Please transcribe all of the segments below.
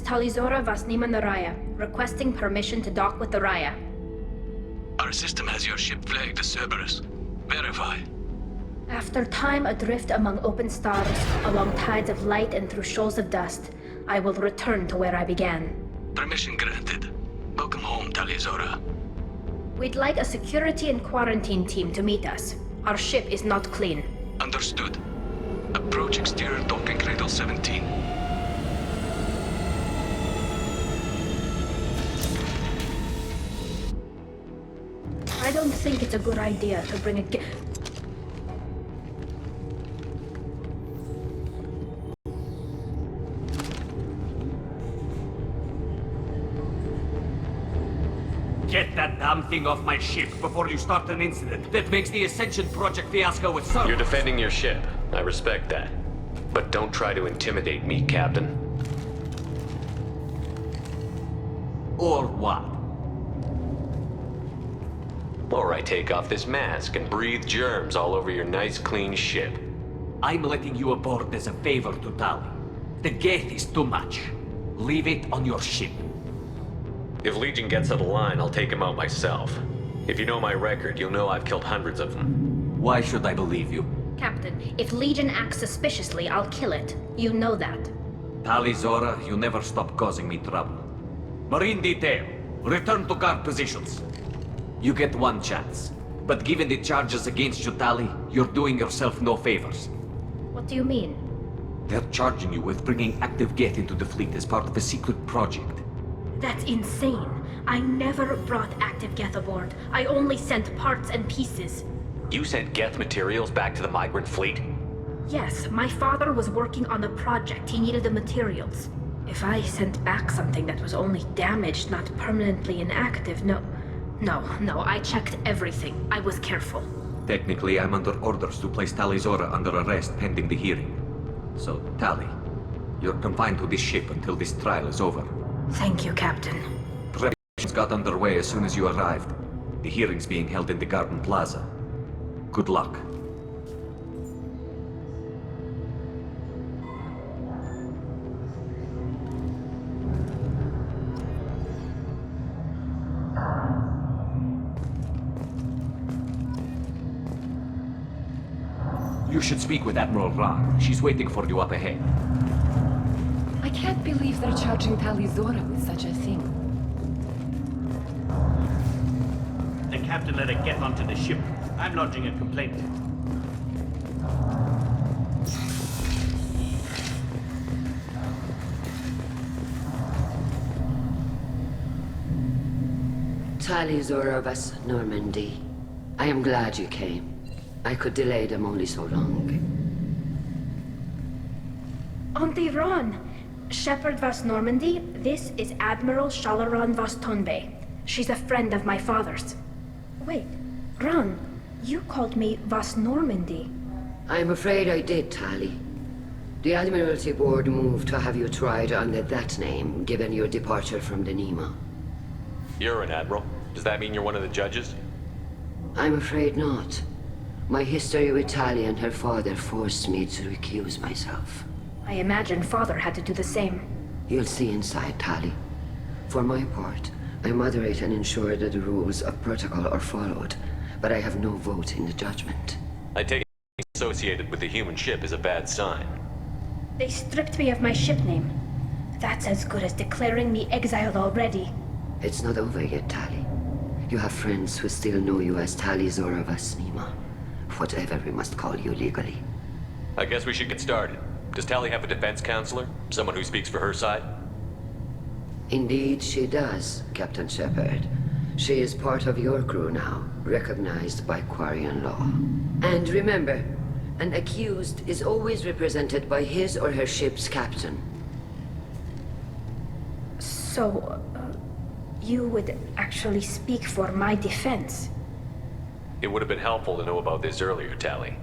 Tali Vasnima Naraya, requesting permission to dock with the Raya. Our system has your ship flagged as Cerberus. Verify. After time adrift among open stars, along tides of light and through shoals of dust, I will return to where I began. Permission granted. Welcome home, Tali. We'd like a security and quarantine team to meet us. Our ship is not clean. Understood. Approach exterior docking cradle 17. I don't think it's a good idea to bring a Get that damn thing off my ship before you start an incident that makes the Ascension Project fiasco with Cerberus. You're defending your ship. I respect that. But don't try to intimidate me, Captain. Or what? Or I take off this mask and breathe germs all over your nice, clean ship. I'm letting you aboard as a favor to Tali. The gate is too much. Leave it on your ship. If Legion gets out of line, I'll take him out myself. If you know my record, you'll know I've killed hundreds of them. Why should I believe you? Captain, if Legion acts suspiciously, I'll kill it. You know that. Tali, you never stop causing me trouble. Marine detail, return to guard positions. You get one chance. But given the charges against you, Tali, you're doing yourself no favors. What do you mean? They're charging you with bringing active Geth into the fleet as part of a secret project. That's insane. I never brought active Geth aboard. I only sent parts and pieces. You sent Geth materials back to the migrant fleet? Yes, my father was working on a project. He needed the materials. If I sent back something that was only damaged, not permanently inactive, No, I checked everything. I was careful. Technically, I'm under orders to place Tali under arrest pending the hearing. So, Tali, you're confined to this ship until this trial is over. Thank you, Captain. Preparations got underway as soon as you arrived. The hearing's being held in the Garden Plaza. Good luck. You should speak with Admiral Ra. She's waiting for you up ahead. I can't believe they're charging Tali with such a thing. The captain let it get onto the ship. I'm lodging a complaint. Tali Vas Normandy. I am glad you came. I could delay them only so long. Auntie Ron! Shepherd Vas Normandy, this is Admiral Shalaran Vas Tonbe. She's a friend of my father's. Wait, Ron, you called me Vas Normandy. I'm afraid I did, Tali. The Admiralty Board moved to have you tried under that name, given your departure from the Nima. You're an admiral. Does that mean you're one of the judges? I'm afraid not. My history with Tali and her father forced me to recuse myself. I imagine Father had to do the same. You'll see inside, Tali. For my part, I moderate and ensure that the rules of protocol are followed, but I have no vote in the judgment. I take it being associated with the human ship is a bad sign. They stripped me of my ship name. That's as good as declaring me exiled already. It's not over yet, Tali. You have friends who still know you as Tali Zora Vasnima. Whatever we must call you legally. I guess we should get started. Does Tali have a defense counselor? Someone who speaks for her side? Indeed, she does, Captain Shepard. She is part of your crew now, recognized by Quarian law. And remember, an accused is always represented by his or her ship's captain. So, you would actually speak for my defense? It would have been helpful to know about this earlier, Tali.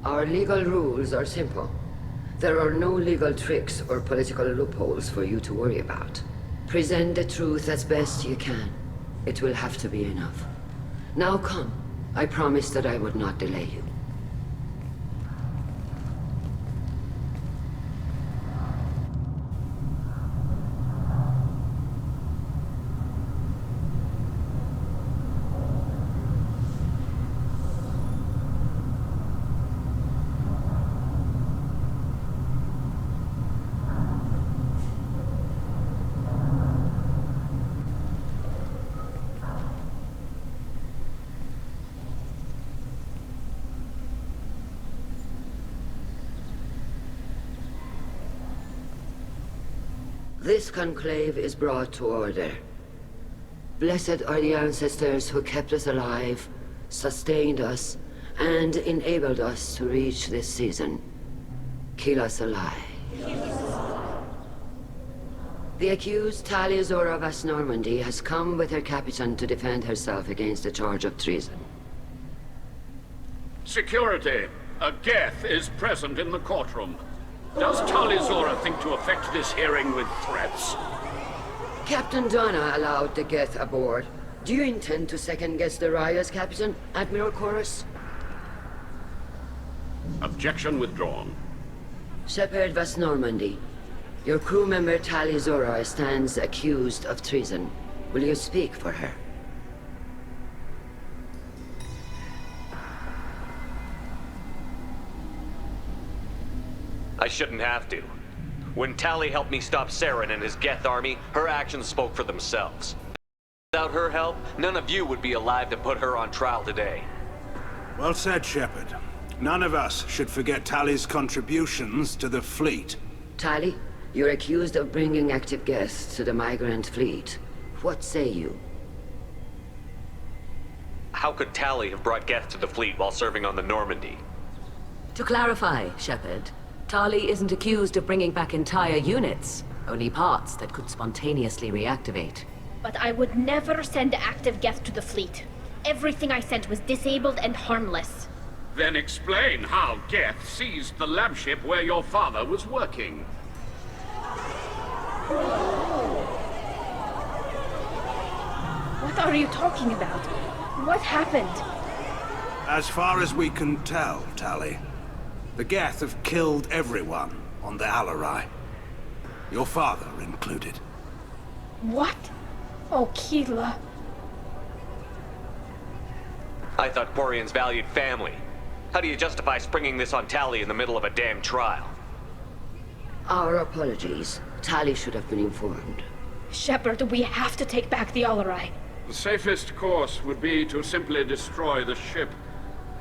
Our legal rules are simple. There are no legal tricks or political loopholes for you to worry about. Present the truth as best you can. It will have to be enough. Now come. I promised that I would not delay you. This conclave is brought to order. Blessed are the ancestors who kept us alive, sustained us, and enabled us to reach this season. Keep us alive. The accused Tali Zora Vas Normandy has come with her captain to defend herself against the charge of treason. Security! A Geth is present in the courtroom. Does Tali Zora think to affect this hearing with threats? Captain Donna allowed the Geth aboard. Do you intend to second-guess the Raya's captain, Admiral Chorus? Objection withdrawn. Shepard Vas Normandy, your crew member Tali Zora stands accused of treason. Will you speak for her? I shouldn't have to. When Tali helped me stop Saren and his Geth army, her actions spoke for themselves. Without her help, none of you would be alive to put her on trial today. Well said, Shepard. None of us should forget Tali's contributions to the fleet. Tali, you're accused of bringing active Geth to the migrant fleet. What say you? How could Tali have brought Geth to the fleet while serving on the Normandy? To clarify, Shepard, Tali isn't accused of bringing back entire units, only parts that could spontaneously reactivate. But I would never send active Geth to the fleet. Everything I sent was disabled and harmless. Then explain how Geth seized the lab ship where your father was working. What are you talking about? What happened? As far as we can tell, Tali, the Geth have killed everyone on the Alarai. Your father included. What? Oh, Keela. I thought Quarians valued family. How do you justify springing this on Tali in the middle of a damn trial? Our apologies. Tali should have been informed. Shepard, we have to take back the Alarai. The safest course would be to simply destroy the ship.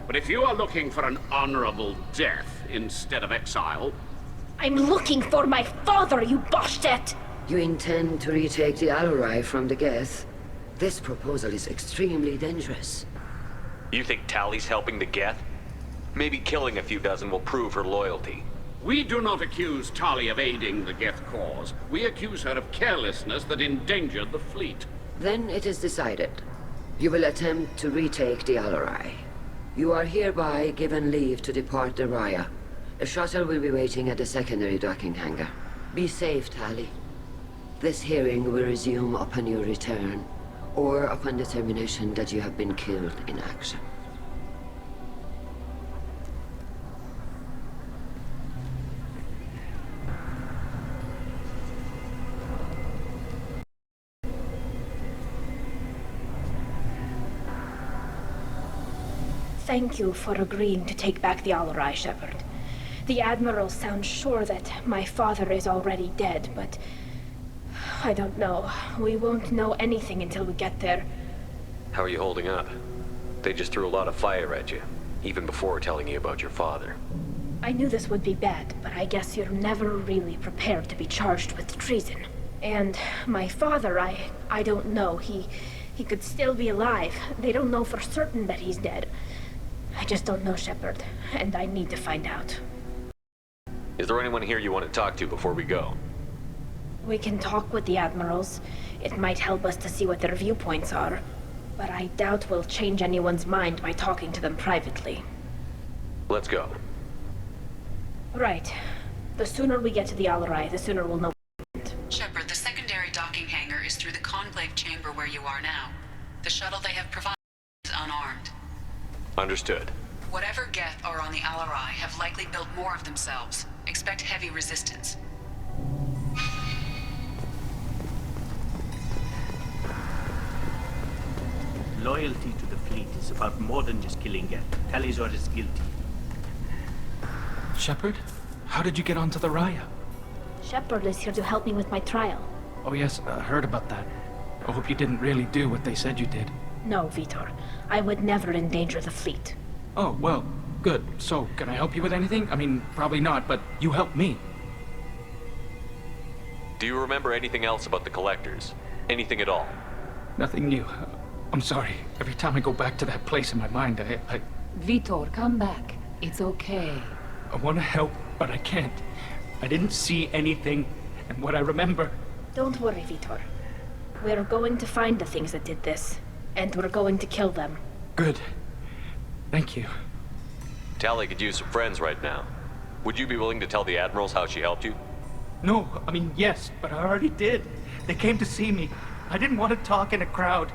But if you are looking for an honorable death instead of exile... I'm looking for my father, you bastet! You intend to retake the Alarai from the Geth? This proposal is extremely dangerous. You think Tali's helping the Geth? Maybe killing a few dozen will prove her loyalty. We do not accuse Tali of aiding the Geth cause. We accuse her of carelessness that endangered the fleet. Then it is decided. You will attempt to retake the Alarai. You are hereby given leave to depart the Raya. A shuttle will be waiting at the secondary docking hangar. Be safe, Tali. This hearing will resume upon your return, or upon determination that you have been killed in action. thank you for agreeing to take back the Alarai, Shepard. The Admiral sounds sure that my father is already dead, but... I don't know. We won't know anything until we get there. How are you holding up? They just threw a lot of fire at you, even before telling you about your father. I knew this would be bad, but I guess you're never really prepared to be charged with treason. And my father, I don't know. He could still be alive. They don't know for certain that he's dead. I just don't know, Shepard, and I need to find out. Is there anyone here you want to talk to before we go? We can talk with the Admirals. It might help us to see what their viewpoints are. But I doubt we'll change anyone's mind by talking to them privately. Let's go. Right. The sooner we get to the Alarai, the sooner we'll know. Shepard, the secondary docking hangar is through the conclave chamber where you are now. The shuttle they have provided is unarmed. Understood. Whatever Geth are on the Alarai have likely built more of themselves. Expect heavy resistance. Loyalty to the fleet is about more than just killing Geth. Talizor is guilty. Shepard? How did you get onto the Raya? Shepard is here to help me with my trial. Oh yes, I heard about that. I hope you didn't really do what they said you did. No, Vitor. I would never endanger the fleet. Oh, well, good. So, can I help you with anything? I mean, probably not, but you helped me. Do you remember anything else about the Collectors? Anything at all? Nothing new. I'm sorry. Every time I go back to that place in my mind, I Vitor, come back. It's okay. I want to help, but I can't. I didn't see anything, and what I remember... Don't worry, Vitor. We're going to find the things that did this, and we're going to kill them. Good. Thank you. Tali could use some friends right now. Would you be willing to tell the Admirals how she helped you? No, I mean, yes, but I already did. They came to see me. I didn't want to talk in a crowd.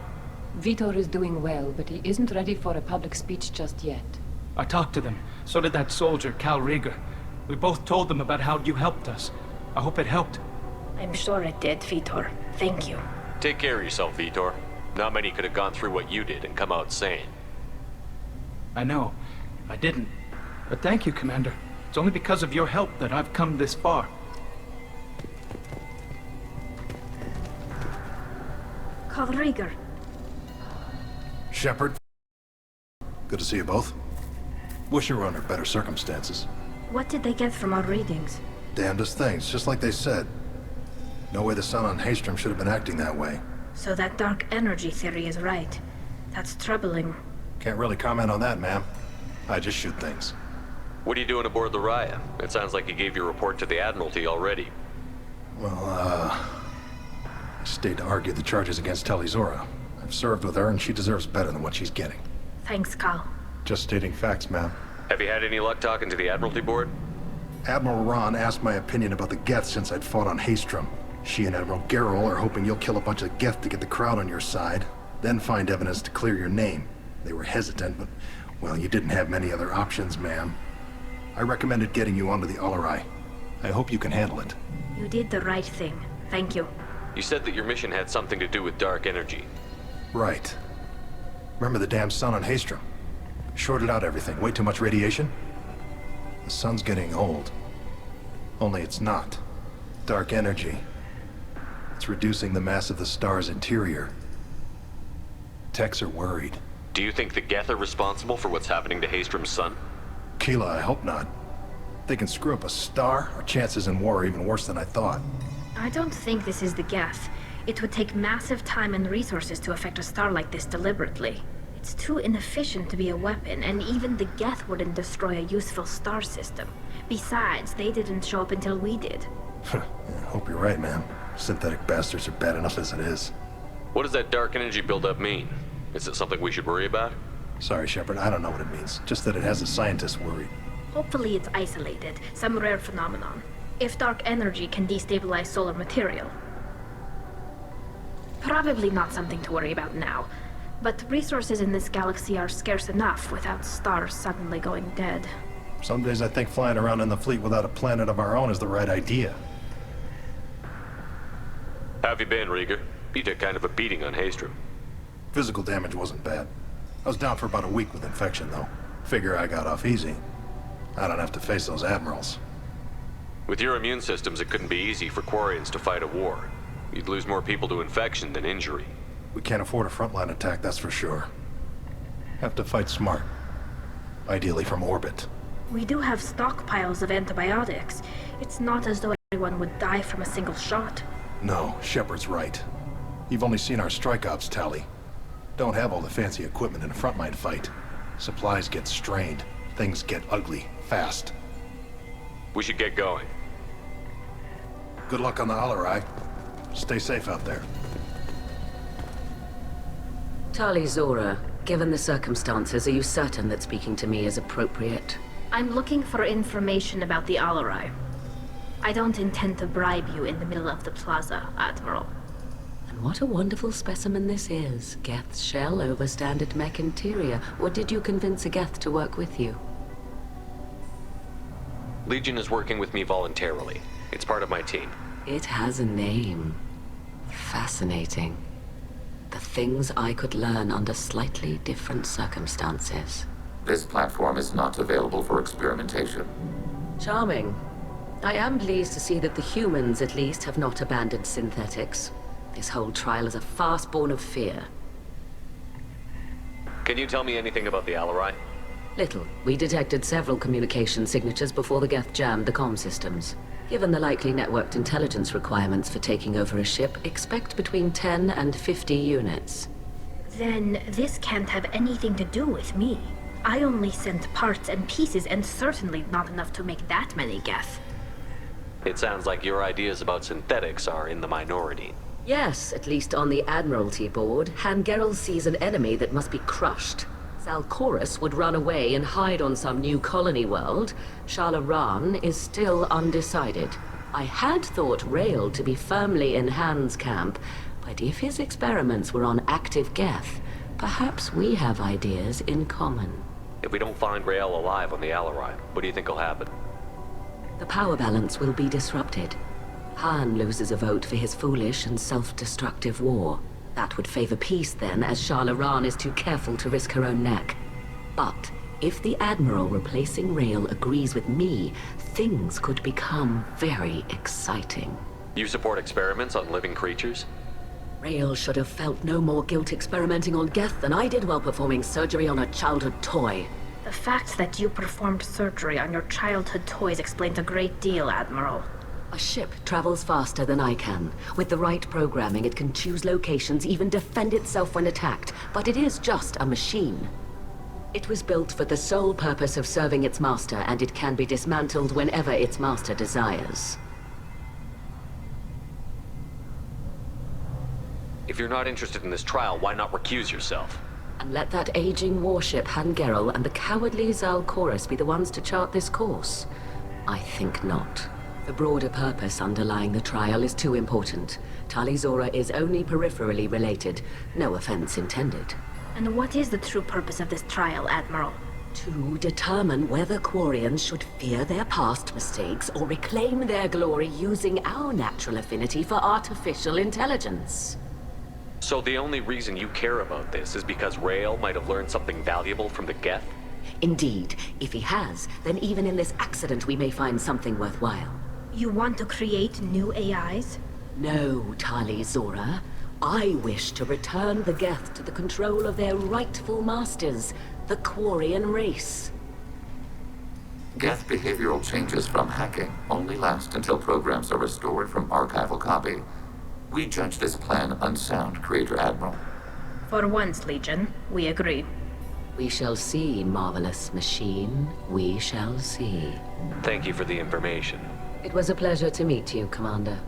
Vitor is doing well, but he isn't ready for a public speech just yet. I talked to them. So did that soldier, Cal Rieger. We both told them about how you helped us. I hope it helped. I'm sure it did, Vitor. Thank you. Take care of yourself, Vitor. Not many could have gone through what you did and come out sane. I know. I didn't. But thank you, Commander. It's only because of your help that I've come this far. Cal Rieger. Shepard. Good to see you both. Wish you were under better circumstances. What did they get from our readings? Damnedest things, just like they said. No way the sun on Haystrom should have been acting that way. So that dark energy theory is right. That's troubling. Can't really comment on that, ma'am. I just shoot things. What are you doing aboard the Raya? It sounds like you gave your report to the Admiralty already. Well, I stayed to argue the charges against Talizora. I've served with her, and she deserves better than what she's getting. Thanks, Cal. Just stating facts, ma'am. Have you had any luck talking to the Admiralty board? Admiral Ron asked my opinion about the Geth since I'd fought on Haystrom. She and Admiral Gerrel are hoping you'll kill a bunch of Geth to get the crowd on your side, then find evidence to clear your name. They were hesitant, but, well, you didn't have many other options, ma'am. I recommended getting you onto the Alarai. I hope you can handle it. You did the right thing. Thank you. You said that your mission had something to do with dark energy. Right. Remember the damn sun on Haystrom? Shorted out everything. Way too much radiation? The sun's getting old. Only it's not. Dark energy. It's reducing the mass of the star's interior. Techs are worried. Do you think the Geth are responsible for what's happening to Haystrom's sun? Keela, I hope not. If they can screw up a star, our chances in war are even worse than I thought. I don't think this is the Geth. It would take massive time and resources to affect a star like this deliberately. It's too inefficient to be a weapon, and even the Geth wouldn't destroy a useful star system. Besides, they didn't show up until we did. I hope you're right, man. Synthetic bastards are bad enough as it is. What does that dark energy buildup mean? Is it something we should worry about? Sorry, Shepard, I don't know what it means. Just that it has the scientists worried. Hopefully it's isolated, some rare phenomenon. If dark energy can destabilize solar material. Probably not something to worry about now. But resources in this galaxy are scarce enough without stars suddenly going dead. Some days I think flying around in the fleet without a planet of our own is the right idea. How have you been, Rieger? You took kind of a beating on Haystrom. Physical damage wasn't bad. I was down for about a week with infection, though. Figure I got off easy. I don't have to face those admirals. With your immune systems, it couldn't be easy for Quarians to fight a war. You'd lose more people to infection than injury. We can't afford a frontline attack, that's for sure. Have to fight smart. Ideally from orbit. We do have stockpiles of antibiotics. It's not as though everyone would die from a single shot. No, Shepard's right. You've only seen our strike ops, Tali. Don't have all the fancy equipment in a frontline fight. Supplies get strained. Things get ugly, fast. We should get going. Good luck on the Alarai. Stay safe out there. Tali Zora, given the circumstances, are you certain that speaking to me is appropriate? I'm looking for information about the Alarai. I don't intend to bribe you in the middle of the plaza, Admiral. And what a wonderful specimen this is. Geth's shell over standard mech interior. Or did you convince a Geth to work with you? Legion is working with me voluntarily. It's part of my team. It has a name. Fascinating. The things I could learn under slightly different circumstances. This platform is not available for experimentation. Charming. I am pleased to see that the humans, at least, have not abandoned synthetics. This whole trial is a farce born of fear. Can you tell me anything about the Alarai? Little. We detected several communication signatures before the Geth jammed the comm systems. Given the likely networked intelligence requirements for taking over a ship, expect between 10 and 50 units. Then this can't have anything to do with me. I only sent parts and pieces, and certainly not enough to make that many Geth. It sounds like your ideas about synthetics are in the minority. Yes, at least on the Admiralty board, Hangerel sees an enemy that must be crushed. Zalcorus would run away and hide on some new colony world. Shalaran is still undecided. I had thought Rael to be firmly in Han's camp, but if his experiments were on active Geth, perhaps we have ideas in common. If we don't find Rael alive on the Alarai, what do you think will happen? The power balance will be disrupted. Han loses a vote for his foolish and self-destructive war. That would favor peace then, as Shalaran is too careful to risk her own neck. But if the Admiral replacing Rael agrees with me, things could become very exciting. You support experiments on living creatures? Rael should have felt no more guilt experimenting on Geth than I did while performing surgery on a childhood toy. The fact that you performed surgery on your childhood toys explains a great deal, Admiral. A ship travels faster than I can. With the right programming, it can choose locations, even defend itself when attacked. But it is just a machine. It was built for the sole purpose of serving its master, and it can be dismantled whenever its master desires. If you're not interested in this trial, why not recuse yourself? And let that aging warship Hangerel and the cowardly Zalcorus be the ones to chart this course? I think not. The broader purpose underlying the trial is too important. Tali Zora is only peripherally related. No offense intended. And what is the true purpose of this trial, Admiral? To determine whether Quarians should fear their past mistakes or reclaim their glory using our natural affinity for artificial intelligence. So the only reason you care about this is because Rael might have learned something valuable from the Geth? Indeed. If he has, then even in this accident we may find something worthwhile. You want to create new AIs? No, Tali Zora. I wish to return the Geth to the control of their rightful masters, the Quarian race. Geth behavioral changes from hacking only last until programs are restored from archival copy. We judge this plan unsound, Creator Admiral. For once, Legion, we agree. We shall see, marvelous machine. We shall see. Thank you for the information. It was a pleasure to meet you, Commander.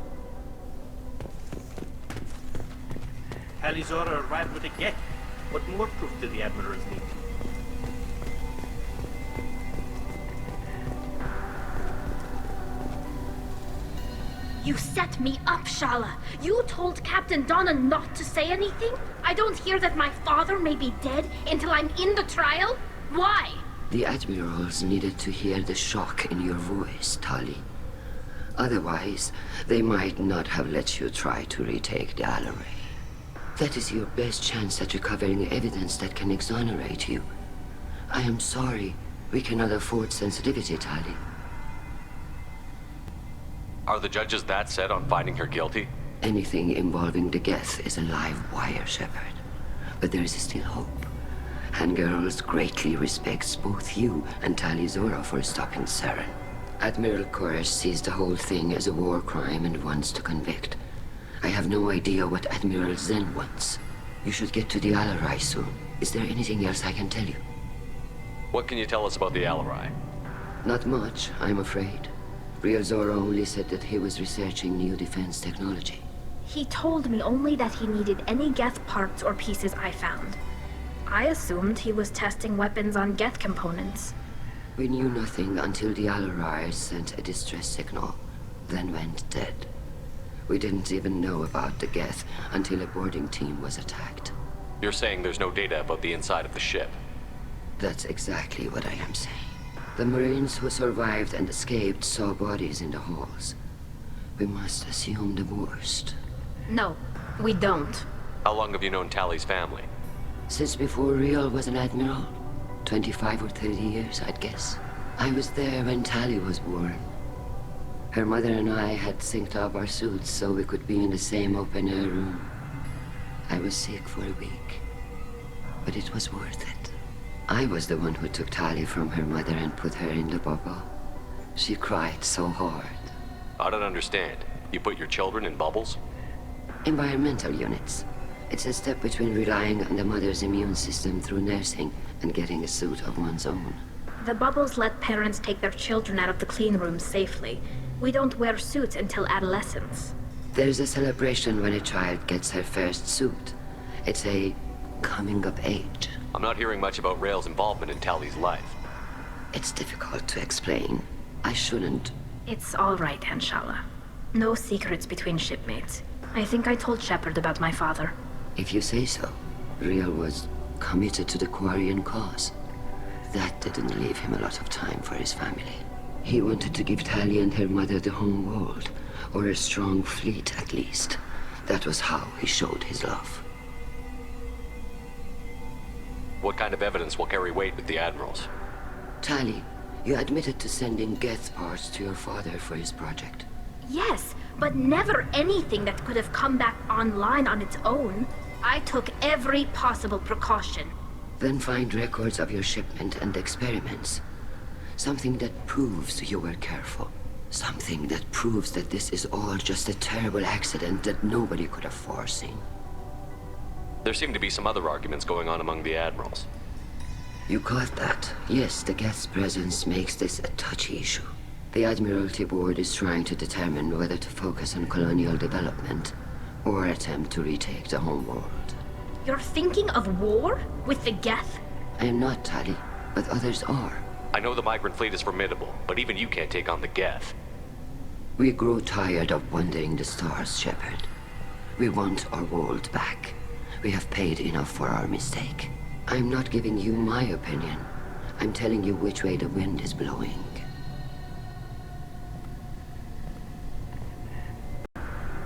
Tali Zora arrived with a Geth. What more proof do the Admirals need? You set me up, Shala. You told Captain Donna not to say anything? I don't hear that my father may be dead until I'm in the trial? Why? The Admirals needed to hear the shock in your voice, Tali. Otherwise, they might not have let you try to retake the Alarai. That is your best chance at recovering evidence that can exonerate you. I am sorry. We cannot afford sensitivity, Tali. Are the judges that set on finding her guilty? Anything involving the Geth is a live wire, Shepard. But there is still hope. Hangirls greatly respects both you and Tali Zora for stopping Saren. Admiral Koresh sees the whole thing as a war crime and wants to convict. I have no idea what Admiral Zen wants. You should get to the Alarai soon. Is there anything else I can tell you? What can you tell us about the Alarai? Not much, I'm afraid. Real Zora only said that he was researching new defense technology. He told me only that he needed any Geth parts or pieces I found. I assumed he was testing weapons on Geth components. We knew nothing until the Alarai sent a distress signal, then went dead. We didn't even know about the Geth until a boarding team was attacked. You're saying there's no data about the inside of the ship? That's exactly what I am saying. The Marines who survived and escaped saw bodies in the halls. We must assume the worst. No, we don't. How long have you known Tali's family? Since before Real was an admiral. 25 or 30 years, I'd guess. I was there when Tali was born. Her mother and I had synced up our suits so we could be in the same open-air room. I was sick for a week, but it was worth it. I was the one who took Tali from her mother and put her in the bubble. She cried so hard. I don't understand. You put your children in bubbles? Environmental units. It's a step between relying on the mother's immune system through nursing and getting a suit of one's own. The bubbles let parents take their children out of the clean rooms safely. We don't wear suits until adolescence. There's a celebration when a child gets her first suit. It's a coming of age. I'm not hearing much about Rail's involvement in Tali's life. It's difficult to explain. I shouldn't. It's all right, Anshala. No secrets between shipmates. I think I told Shepard about my father. If you say so. Real was committed to the Quarian cause. That didn't leave him a lot of time for his family. He wanted to give Tali and her mother the home world, or a strong fleet at least. That was how he showed his love. What kind of evidence will carry weight with the admirals? Tali, you admitted to sending Geth parts to your father for his project. Yes, but never anything that could have come back online on its own. I took every possible precaution. Then find records of your shipment and experiments. Something that proves you were careful. Something that proves that this is all just a terrible accident that nobody could have foreseen. There seem to be some other arguments going on among the admirals. You caught that? Yes, the Geth's presence makes this a touchy issue. The Admiralty Board is trying to determine whether to focus on colonial development or attempt to retake the home world. You're thinking of war? With the Geth? I am not, Tali, but others are. I know the migrant fleet is formidable, but even you can't take on the Geth. We grow tired of wandering the stars, Shepard. We want our world back. We have paid enough for our mistake. I'm not giving you my opinion. I'm telling you which way the wind is blowing.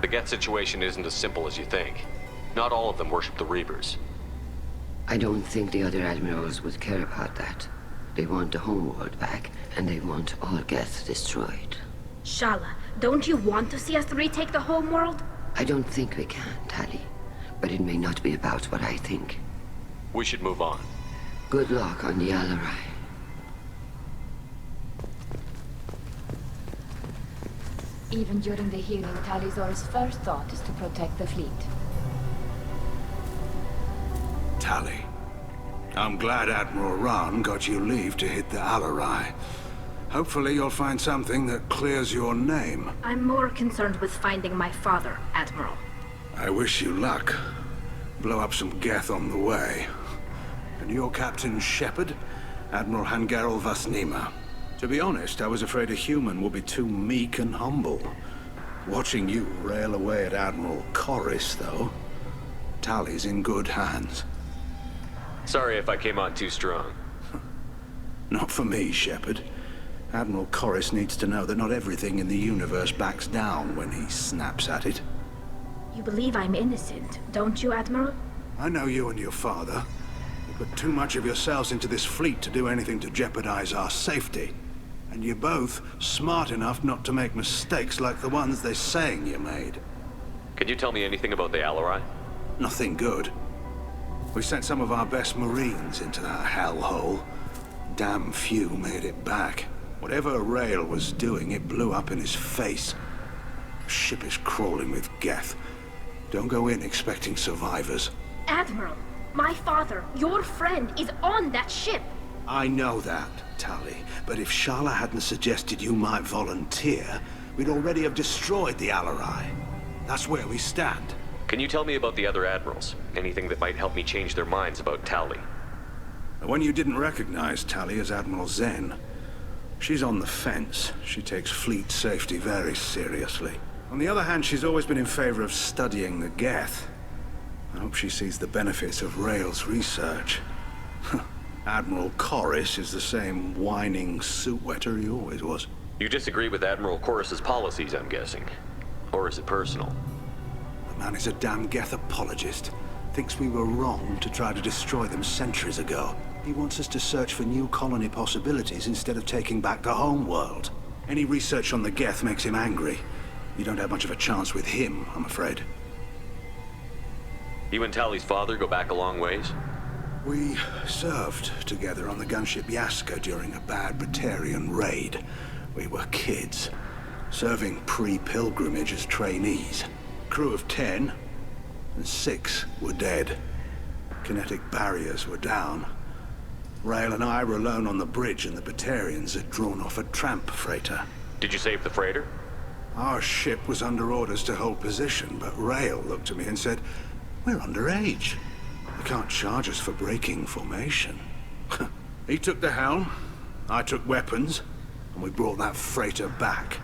The Geth situation isn't as simple as you think. Not all of them worship the Reapers. I don't think the other admirals would care about that. They want the homeworld back, and they want all Geth destroyed. Shala, don't you want to see us retake the homeworld? I don't think we can, Tali. But it may not be about what I think. We should move on. Good luck on the Alarai. Even during the healing, Tali Zora's first thought is to protect the fleet. Tali, I'm glad Admiral Rahn got you leave to hit the Alarai. Hopefully you'll find something that clears your name. I'm more concerned with finding my father, Admiral. I wish you luck. Blow up some Geth on the way. And your Captain Shepard, Admiral Hangerel Vasnima. To be honest, I was afraid a human would be too meek and humble. Watching you rail away at Admiral Koris, though, Tali's in good hands. Sorry if I came on too strong. Not for me, Shepard. Admiral Koris needs to know that not everything in the universe backs down when he snaps at it. You believe I'm innocent, don't you, Admiral? I know you and your father. You put too much of yourselves into this fleet to do anything to jeopardize our safety. And you're both smart enough not to make mistakes like the ones they're saying you made. Can you tell me anything about the Alarai? Nothing good. We sent some of our best Marines into that hellhole. Damn few made it back. Whatever Rail was doing, it blew up in his face. The ship is crawling with Geth. Don't go in expecting survivors. Admiral, my father, your friend, is on that ship. I know that, Tali, but if Shala hadn't suggested you might volunteer, we'd already have destroyed the Alarai. That's where we stand. Can you tell me about the other admirals? Anything that might help me change their minds about Tali? The one you didn't recognize, Tali, is Admiral Zen. She's on the fence. She takes fleet safety very seriously. On the other hand, she's always been in favor of studying the Geth. I hope she sees the benefits of Rail's research. Admiral Corus is the same whining suit-wetter he always was. You disagree with Admiral Corus's policies, I'm guessing. Or is it personal? The man is a damn Geth apologist. Thinks we were wrong to try to destroy them centuries ago. He wants us to search for new colony possibilities instead of taking back the home world. Any research on the Geth makes him angry. You don't have much of a chance with him, I'm afraid. You and Tali's father go back a long ways? We served together on the gunship Yaska during a bad Batarian raid. We were kids, serving pre-pilgrimage as trainees. Crew of 10, and 6 were dead. Kinetic barriers were down. Rail and I were alone on the bridge, and the Batarians had drawn off a tramp freighter. Did you save the freighter? Our ship was under orders to hold position, but Rail looked at me and said, "We're underage. You can't charge us for breaking formation." He took the helm, I took weapons, and we brought that freighter back.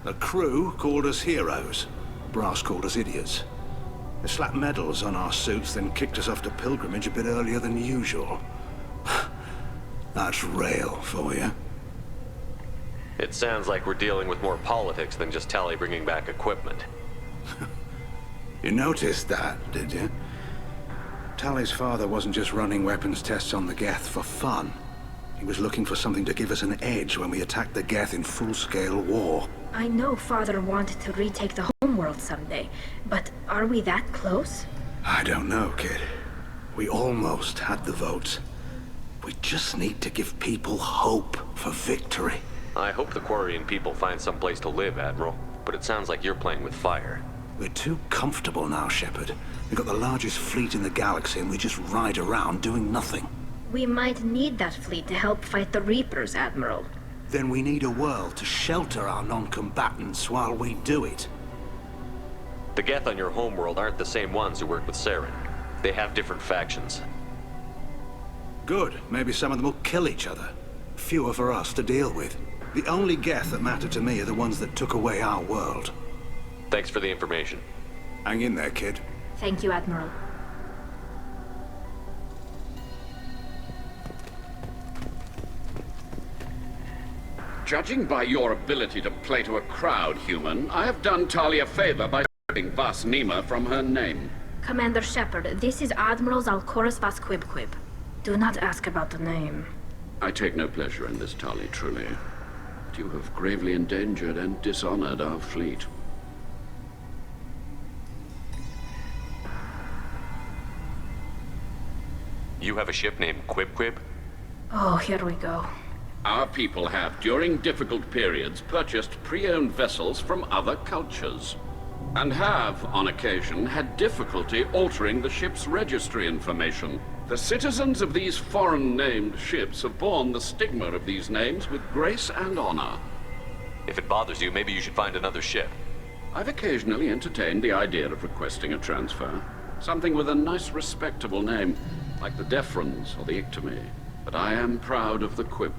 The crew called us heroes. Brass called us idiots. They slapped medals on our suits, then kicked us off to pilgrimage a bit earlier than usual. That's Rail for you. It sounds like we're dealing with more politics than just Tali bringing back equipment. You noticed that, did you? Tali's father wasn't just running weapons tests on the Geth for fun. He was looking for something to give us an edge when we attacked the Geth in full-scale war. I know Father wanted to retake the homeworld someday, but are we that close? I don't know, kid. We almost had the votes. We just need to give people hope for victory. I hope the Quarian people find some place to live, Admiral, but it sounds like you're playing with fire. We're too comfortable now, Shepard. We've got the largest fleet in the galaxy and we just ride around doing nothing. We might need that fleet to help fight the Reapers, Admiral. Then we need a world to shelter our non-combatants while we do it. The Geth on your homeworld aren't the same ones who work with Saren. They have different factions. Good. Maybe some of them will kill each other. Fewer for us to deal with. The only Geth that matter to me are the ones that took away our world. Thanks for the information. Hang in there, kid. Thank you, Admiral. Judging by your ability to play to a crowd, human, I have done Tali a favor by stripping Vas Nima from her name. Commander Shepard, this is Admiral Zalcoris Vas Quibquib. Do not ask about the name. I take no pleasure in this, Tali, truly. But you have gravely endangered and dishonored our fleet. You have a ship named Quib? Oh, here we go. Our people have, during difficult periods, purchased pre-owned vessels from other cultures. And have, on occasion, had difficulty altering the ship's registry information. The citizens of these foreign-named ships have borne the stigma of these names with grace and honor. If it bothers you, maybe you should find another ship. I've occasionally entertained the idea of requesting a transfer. Something with a nice, respectable name, like the Defrons or the Ictomy. But I am proud of the Quib,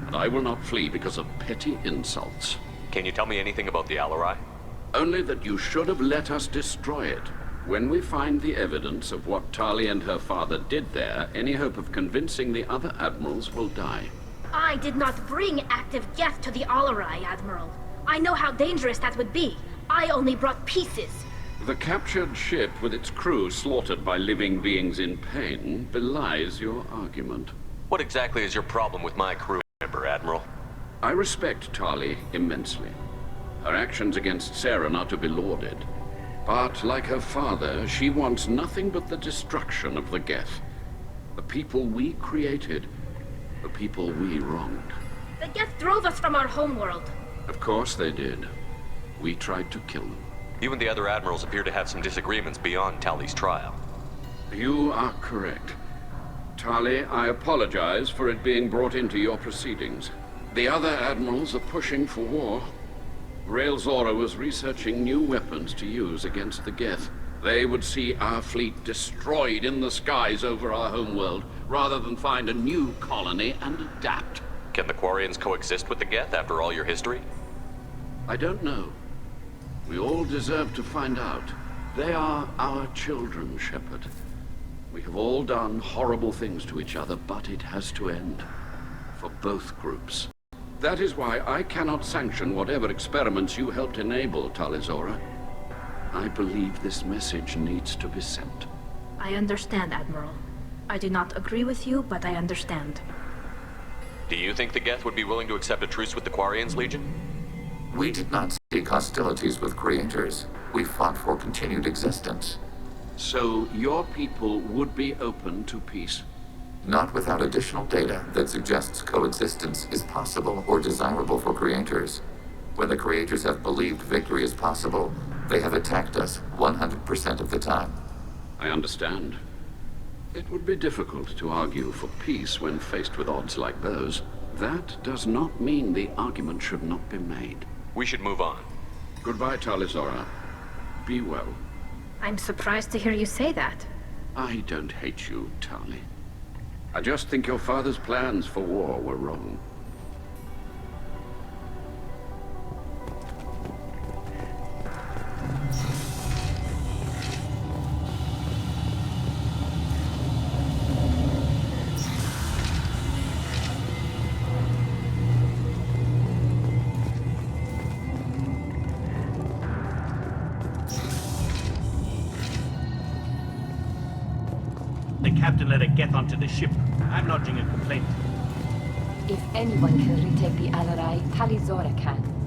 and I will not flee because of petty insults. Can you tell me anything about the Alarai? Only that you should have let us destroy it. When we find the evidence of what Tali and her father did there, any hope of convincing the other admirals will die. I did not bring active Geth to the Alarai, Admiral. I know how dangerous that would be. I only brought pieces. The captured ship with its crew slaughtered by living beings in pain belies your argument. What exactly is your problem with my crew member, Admiral? I respect Tali immensely. Her actions against Saren are to be lauded. But like her father, she wants nothing but the destruction of the Geth. The people we created, the people we wronged. The Geth drove us from our homeworld. Of course they did. We tried to kill them. You and the other admirals appear to have some disagreements beyond Tali's trial. You are correct. Tali, I apologize for it being brought into your proceedings. The other admirals are pushing for war. Rael Zora was researching new weapons to use against the Geth. They would see our fleet destroyed in the skies over our homeworld, rather than find a new colony and adapt. Can the Quarians coexist with the Geth after all your history? I don't know. We all deserve to find out. They are our children, Shepard. We have all done horrible things to each other, but it has to end. For both groups. That is why I cannot sanction whatever experiments you helped enable, Tali Zora. I believe this message needs to be sent. I understand, Admiral. I do not agree with you, but I understand. Do you think the Geth would be willing to accept a truce with the Quarians, Legion? We did not seek hostilities with creators. We fought for continued existence. So your people would be open to peace? Not without additional data that suggests coexistence is possible or desirable for creators. When the creators have believed victory is possible, they have attacked us 100% of the time. I understand. It would be difficult to argue for peace when faced with odds like those. That does not mean the argument should not be made. We should move on. Goodbye, Tali Zora. Be well. I'm surprised to hear you say that. I don't hate you, Tali. I just think your father's plans for war were wrong. The captain let a Geth onto the ship. I'm lodging a complaint. If anyone can retake the Alarai, Tali Zora can.